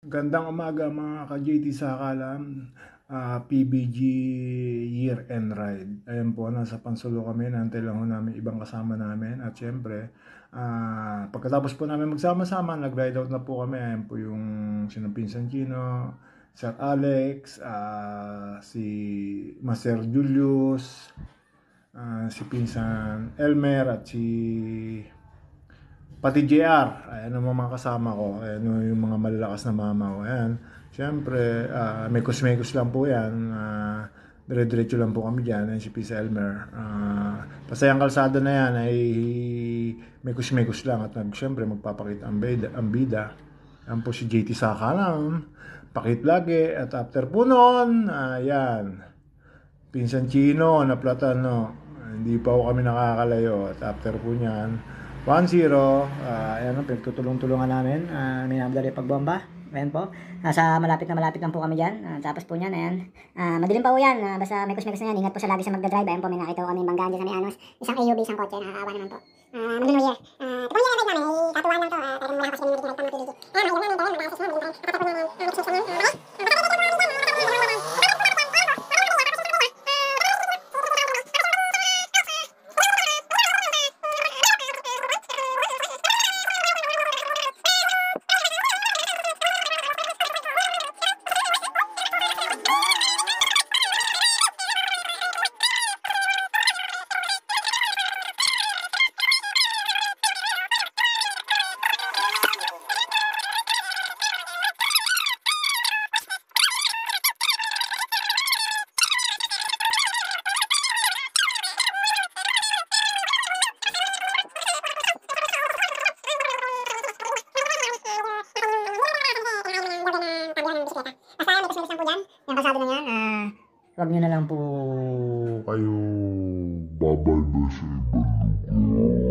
Gandang umaga mga ka-JT sa Kalam, PBG Year End Ride. Ayan po, nasa Pansulo kami, nantay lang ho namin ibang kasama namin. At syempre, pagkatapos po namin magsama-sama, nag-ride out na po kami. Ayan po yung sinupinsan Chino, Sir Alex, si Master Julius, si Pinsan Elmer at si pati JR, ayan ang mga kasama ko, ayan yung mga malalakas na mama ko, ayan. Siyempre, mekos-mekos lang po yan, dire-diretso lang po kami dyan, ayan si Pisa Elmer. Pasayang kalsada na yan ay mekos-mekos lang at siyempre magpapakita ang bida. Ayan po si JT Saka lang, pakit lagi at after po noon, ayan, Pinsan Chino na Platano, hindi pa po kami nakakalayo at after po niyan, 1-0, ayan, pinagtutulong-tulungan namin, minamdali pagbomba, ayan po, nasa malapit lang po kami dyan, tapos po niyan, ayan, madilim pa po yan, basta mekos-mekos na yan, ingat po sa lagi sa magdadrive, ayan po, may nakita ko kami banggaan dyan sa may anos, isang AUV, isang kotse, nakakaawa naman po, Magandang New Year, tapos yan, namin, katuwa lang to, pero mula kasi yung nagdadrive pa mga PDG, may namin, mag-assist namin, katapos namin, mag-assist namin, Huwag nyo na lang po kayo babalda sa ibang lugar.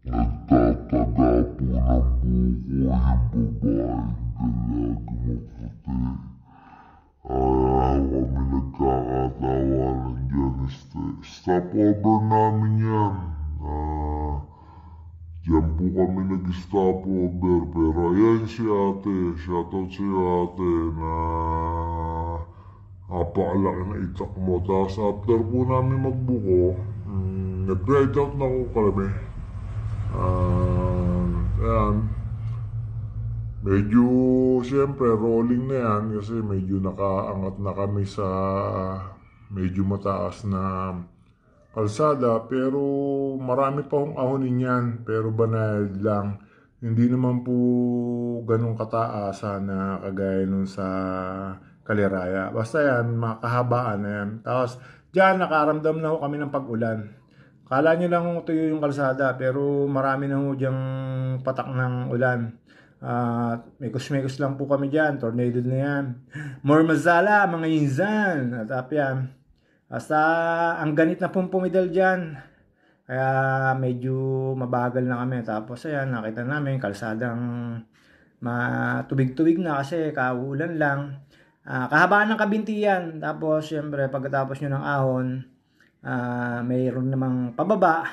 Nagtataga po ng buko yung babaeng dalaga maputi. Kami nagkakatawanan dyan. Stopover namin yan. Diyan po kami nag-stopover. Pero ayan si ate. Shoutout si ate na napakalaki na itak mo. Tapos after po namin magbuko, nag-ride out na ko kami. Ayan. Medyo, siyempre, rolling na yan kasi medyo nakaangat na kami sa medyo mataas na kalsada. Pero marami pa akong ahonin yan. Pero banal lang. Hindi naman po ganun kataasan na kagaya nun sa Kaliraya. Basta yan, makahabaan na yan. Tapos, dyan, nakaramdam na ho kami ng pag-ulan. Kala nyo lang tuyo yung kalsada, pero marami na ho dyang patak ng ulan. Mekos-mekos lang po kami dyan, tornado na yan. More mazala, mga inzan. At yan, basta ang ganit na pong pumidal dyan. Kaya medyo mabagal na kami. Tapos ayan, nakita namin kalsadang matubig-tubig na kasi kauulan lang. Kahabaan ng kabintiyan. Tapos syempre pagkatapos nyo ng ahon, mayroon namang pababa.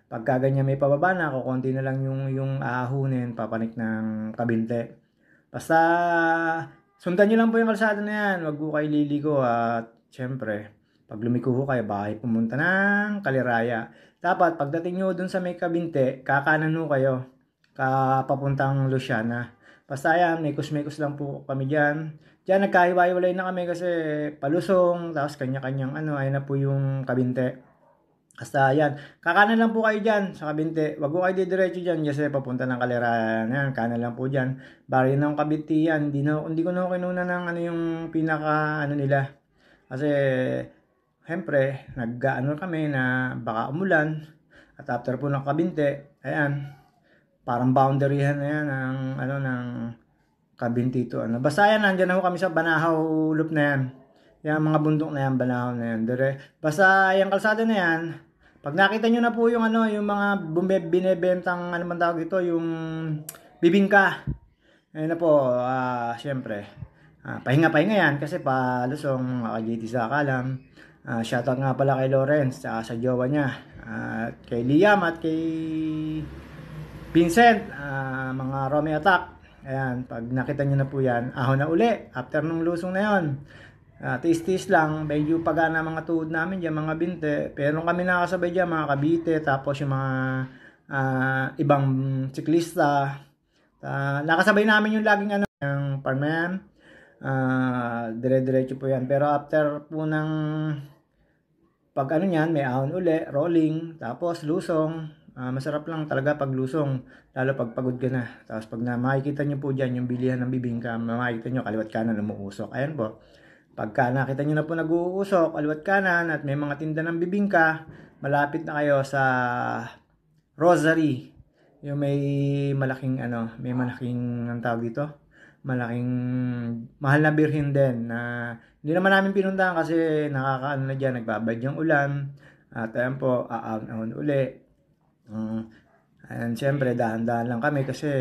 Pagka ganyan may pababa na, kukunti na lang yung aahunin, papanik ng kabinte. Basta sundan nyo lang po yung kalsada na yan. Huwag po kayo liligo at syempre, pag lumiko ho kayo, baka pumunta ng Kaliraya. Dapat pagdating nyo dun sa may kabinte, kakanan ho kayo, papuntang Luciana. Basta yan, mekos-mekos lang po kami dyan. Diyan nagkahiwa-hiwalay na kami kasi palusong, tapos kanya-kanyang ayun na po yung kabinte. Basta yan, kakanan lang po kayo dyan sa kabinte. Wag po kayo didiretso dyan kasi papunta ng Kaliraya. Yan, kanan lang po dyan. Bari ng kabinte yan, hindi ko na kinuna ng yung pinaka nila. Kasi, siyempre, kami na baka umulan. At after po ng kabinte, ayan, parang boundaryhan na yan ng Kabinti to ano. Basta yan, nandyan na ho kami sa Banahaw Loop na yan. Yung mga bundok na yan, Banahaw na yan. Basta yung kalsada na yan, pag nakita nyo na po yung ano, yung mga binebentang, ano man tawag ito, yung bibingka. Ayun na po, syempre. Pahinga-pahinga yan kasi pa Lusong, JT sa Kalam. Shoutout nga pala kay Lawrence, sa jowa niya. At kay Liam at kay Vincent, mga Romeo Attack. Ayan, pag nakita nyo na po yan, ahon na uli. After nung lusong na yon, tis-tis lang, medyo pagana mga tuhod namin dyan, mga binte. Pero nung kami nakasabay dyan, mga kabite, tapos yung mga ibang siklista, nakasabay namin yung laging ano, yung parman, dire-diretso po yan. Pero after po ng pag ano yan, may ahon uli, rolling, tapos lusong. Masarap lang talaga pag lusong, lalo pag pagod ka na. Tapos pag makikita nyo po dyan yung bilihan ng bibingka, makikita nyo kaliwat kanan umuusok. Ayan po, pagka nakita nyo na po nag-uusok kaliwat kanan at may mga tinda ng bibingka, malapit na kayo sa Rosary, yung may malaking ano, may malaking ang tawag dito, malaking mahal na birhen din na hindi naman namin pinuntahan kasi nakakaano na dyan, nagbabad yung ulan. At ayan po, aahon uli. And syempre dahan-dahan lang kami kasi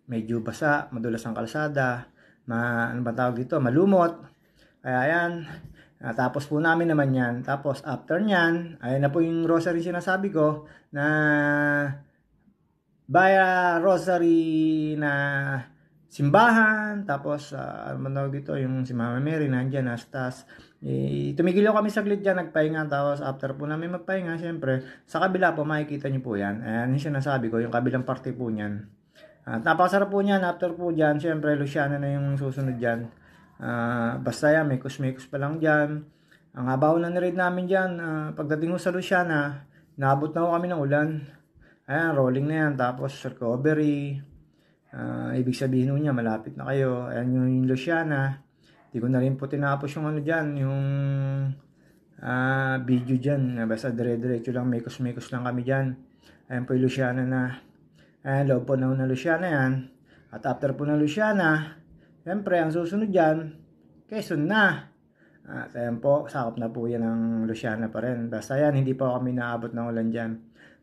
medyo basa, madulas ang kalsada, ano ba tawag dito, malumot. Kaya ayan, tapos po namin naman yan. Tapos after nyan, ayan na po yung rosary sinasabi ko na via rosary na simbahan. Tapos ano ba tawag dito, yung si Mama Mary nandyan, tas tumigil ako kami saglit dyan, nagpahinga. Tapos after po namin magpahinga, syempre sa kabila po makikita nyo po yan. Ayan yung sinasabi ko, yung kabilang parte po nyan. At napakasarap po nyan. After po dyan, syempre Luciana na yung susunod dyan. Basta yan, may kusmikos pa lang dyan. Ang abaw na niride namin dyan, pagdating ko sa Luciana, naabot na ko kami ng ulan. Ayan, rolling na yan. Tapos recovery, ibig sabihin niya malapit na kayo. Ayan yung Luciana. Di ko na rin po tinapos yung ano dyan, yung video dyan. Basta dire-diretso lang, mekos-mekos lang kami dyan. Ayan po yung Luciana na. Ayan, loob po na Luciana yan. At after po ng Luciana, siyempre ang susunod dyan, Quezon na. At ayan po, sakop na po yan ng Luciana pa rin. Basta yan, hindi pa kami naabot ng ulan dyan.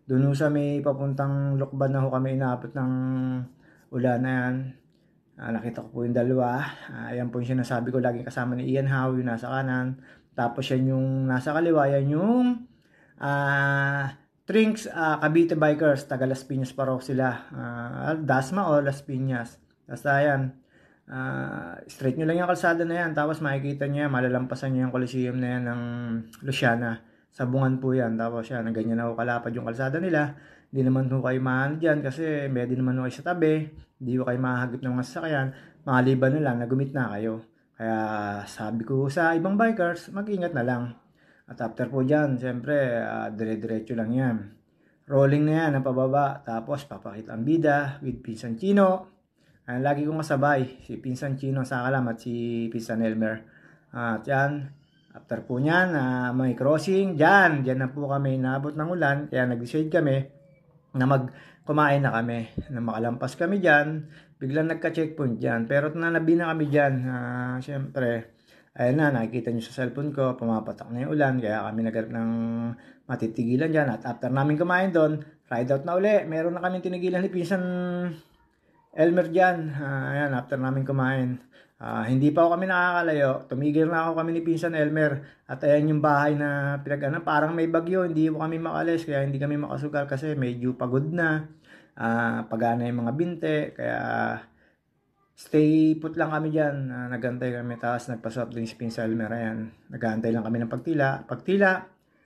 Doon sa may papuntang Lukban na ho kami inaabot ng ulan na yan. Nakita ko po yung dalawa. Ayan po yung sinasabi ko, laging kasama ni Ian Howe, yung nasa kanan. Tapos yan yung nasa kaliwa, yan yung Trinks Cavite Bikers, taga Las Piñas pa raw sila. Dasma o Las Piñas. Basta yan. Straight nyo lang yung kalsada na yan. Tapos makikita nyo yan, malalampasan nyo yung Coliseum na yan ng Luciana. Sabungan po yan. Tapos yan, ganyan na ho kalapad yung kalsada nila. Hindi naman ho kayo maano dyan kasi pwede naman ho kayo sa tabi. Hindi ho kayo mahagip ng mga sasakyan. Maliban na lang na gumit na kayo. Kaya sabi ko sa ibang bikers, mag-ingat na lang. At after po dyan, siyempre, dire-diretso lang yan. Rolling na yan, ang pababa. Tapos papakita ang bida with Pinsan Chino. Lagi kong kasabay, si Pinsan Chino sa Kalam at si Pinsan Elmer. At yan, after po nyan, may crossing, dyan na po kami naabot ng ulan. Kaya nag-decide kami na kumain na kami, na makalampas kami dyan. Biglang nagka-checkpoint dyan. Pero nanabi na kami dyan. Siyempre, ayun na, nakikita nyo sa cellphone ko, pumapatak na yung ulan. Kaya kami nagharap ng matitigilan dyan. At after namin kumain doon, ride out na uli. Meron na kami tinigilan ni Pinsan Elmer dyan. Ayan, after namin kumain. Hindi pa ako kami nakakalayo. Tumigil na ako kami ni Pinsan Elmer. At ayan yung bahay na parang may bagyo. Hindi po kami makalis. Kaya hindi kami makasugal kasi medyo pagod na. Pagana yung mga binte. Kaya stay put lang kami dyan. Nagantay kami. Tapos nagpa-soft drinks si Pinsan Elmer. Ayan. Nagantay lang kami ng pagtila.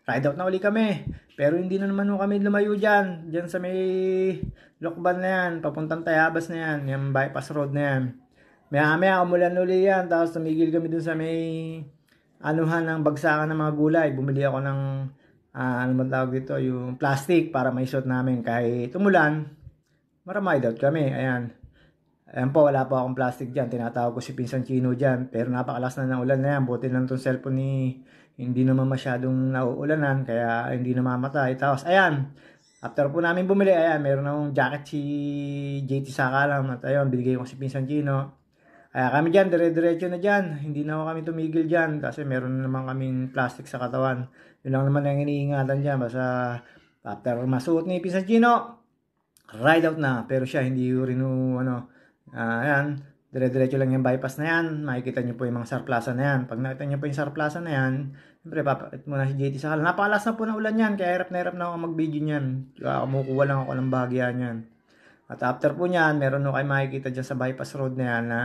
Ride out na uli kami. Pero hindi na naman kami lumayo dyan. Dyan sa may Lokban na yan. Papuntang Tayabas na yan. Yung bypass road na yan. Maya umulan uli yan. Tapos tumigil kami dun sa may anuhan ng bagsakan ng mga gulay. Bumili ako ng ano man tawag dito, yung plastic para maisot namin. Kahit umulan, maramay out kami. Ayan. Ayan po, wala po akong plastic dyan. Tinatawag ko si Pinsan Chino dyan. Pero napakalas na ng ulan na yan. Buti lang itong cellphone hindi naman masyadong nauulanan. Kaya hindi namamatay. Tapos ayan. After po namin bumili, ayan, meron akong jacket si JT sa Kalam. At ayun, binigay ko si Pinsan Chino. Kaya kami dyan, dire-diretso na dyan. Hindi na kami tumigil dyan kasi meron naman kaming plastic sa katawan. Yun lang naman ang iniingatan dyan. Basta after masuot ni Pisa Gino, ride out na. Pero siya, hindi rin ayan, dire-diretso lang yung bypass na yan. Makikita nyo po yung mga surplaza na yan. Pag nakita nyo po yung surplaza na yan, siyempre, papakit mo na si JT sa kalan. Napakalas na po ng ulan yan, kaya hirap na ako mag-video niyan. Kaya kumukuha lang ako ng bahagya niyan. At after po niyan, meron nyo kayo makikita dyan sa bypass road na yan na,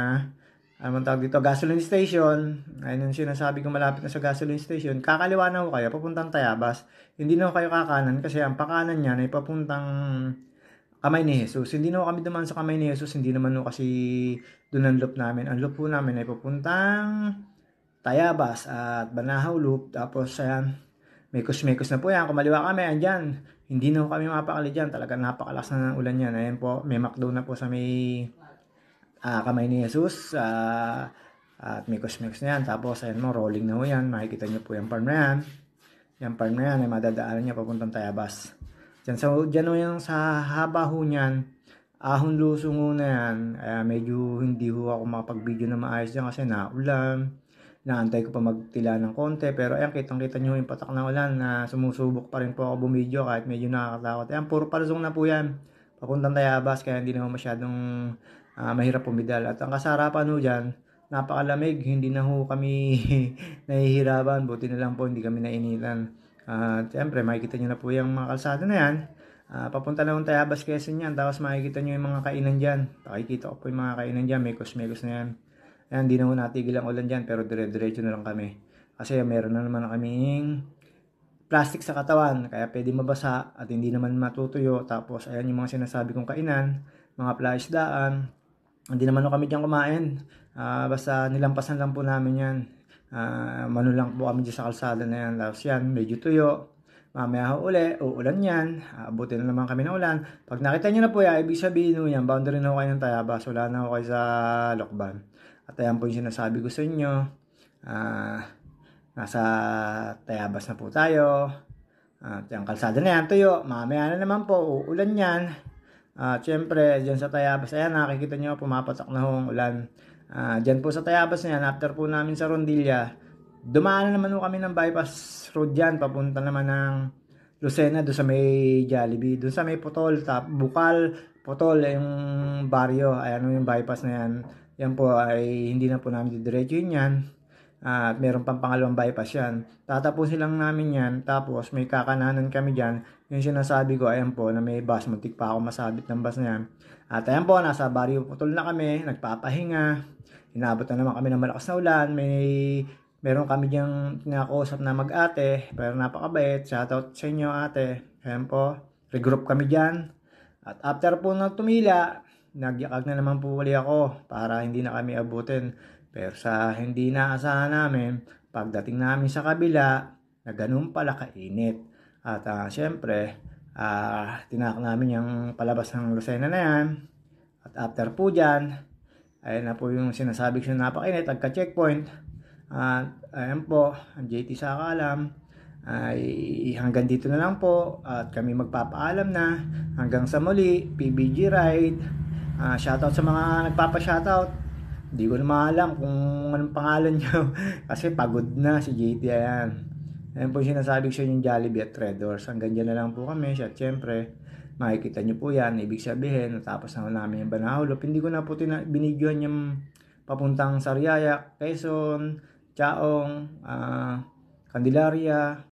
ano man tawag dito, gasoline station. Ayun yung sinasabi ko malapit na sa gasoline station. Kakaliwa na ko kayo, papuntang Tayabas. Hindi na kayo kakanan kasi ang pakanan niyan ay papuntang Kamay ni Jesus. Hindi na kami duman sa Kamay ni Jesus. Hindi naman kasi doon ang loop namin. Ang loop po namin ay papuntang Tayabas at Banahaw Loop. Tapos ayan, mekos-mekos na po yan. Kumaliwa kami, andyan. Hindi na kami mapakali dyan. Talagang napakalakas na ng ulan yan. Ayan po, may McDo na po sa may Kamay ni Jesus. At mekos-mekos na yan. Tapos ayan mo, rolling na po yan. Makikita nyo po yung farm na yan. Yung farm na yan ay madadaanan niya papuntang Tayabas. Dyan o yung sa haba ho niyan, ahon lusong ho na yan. Medyo hindi ho ako makapag-video na maayos dyan kasi naulan. Naantay ko pa magtila ng konti. Pero ayan, kitang-kita nyo yung patak ng ulan na sumusubok pa rin po ako bumidyo kahit medyo nakakatakot. Ayan, puro palusong na po yan. Papuntang Tayabas kaya hindi naman masyadong mahirap pumidal. At ang kasarapan ho dyan, napakalamig. Hindi na ho kami nahihirapan. Buti na lang po hindi kami nainitan. Siyempre, makikita nyo na po yung mga kalsada na yan. Papunta na yung Tayabas, Quezon yan. Tapos makikita nyo yung mga kainan dyan. Pakikita ko po yung mga kainan dyan. Mekos-mekos na yan. Ayan, di na ho natigil ang ulan dyan. Pero dire-diretso na lang kami. Kasi meron na naman kaming plastic sa katawan. Kaya pwede mabasa at hindi naman matutuyo. Tapos ayan yung mga sinasabi kong kainan. Mga palaisdaan. Hindi naman kami dyan kumain. Basta nilampasan lang po namin yan. Mano lang po kami dyan sa kalsada na yan. Tapos yan, medyo tuyo. Mamaya ho uulan yan. Abutin na naman kami ng ulan. Pag nakita nyo na po yan, ibig sabihin ho yan, boundary na ho kayo ng Tayabas. Wala na ho kayo sa Lokban. At ayan po yung sinasabi ko sa inyo. Nasa Tayabas na po tayo. At yung kalsada na yan, tuyo. Mamaya na naman po, uulan yan. Siyempre, dyan sa Tayabas, ayan, nakikita nyo, pumapatak na ho ang ulan. Dyan po sa Tayabas na yan, after po namin sa Rondilla, dumaan na naman po kami ng bypass road dyan, papunta naman ng Lucena, doon sa may Jollibee, doon sa may Potol, Bukal, Potol, yung baryo, ayan yung bypass na yan. Yan po ay hindi na po namin didiretsuhin yan. At meron pang pangalawang bypass yan. Tatapusin lang namin yan, tapos may kakananan kami dyan. Yung sinasabi ko, ayan po, na may bus, muntik pa ako masabit ng bus na yan. At ayan po, nasa baryo Potol na kami, nagpapahinga. Inabot na naman kami ng malakas na ulan. Meron kami diyang nakausap na mag-ate, pero napakabait. Shoutout sa inyo, ate. Ayan po, regroup kami dyan. At after po nang tumila, nagyakag na naman po uli ako para hindi na kami abutin. Pero sa hindi naasahan namin, pagdating namin sa kabila, na ganun pala kainit. At syempre, tinak namin yung palabas ng Lucena na yan. At after po dyan, ayun na po yung sinasabi ko na napakainit, agka-checkpoint. At ayan po, ang JT sa Kalam ay hanggang dito na lang po. At kami magpapaalam na. Hanggang sa muli, PBG Ride. Shoutout sa mga nagpapa-shoutout. Hindi ko na maalam kung anong pangalan nyo. Kasi pagod na si JT, ayan. Ayan po yung sinasabi ko sa yung Jollibee at Traders. Hanggang dyan na lang po kami. At syempre, makikita nyo po yan. Ibig sabihin, natapos na namin yung Banahaw Loop. Hindi ko na po binidyohan yung papuntang Sariaya, Quezon, Chaong, Candelaria,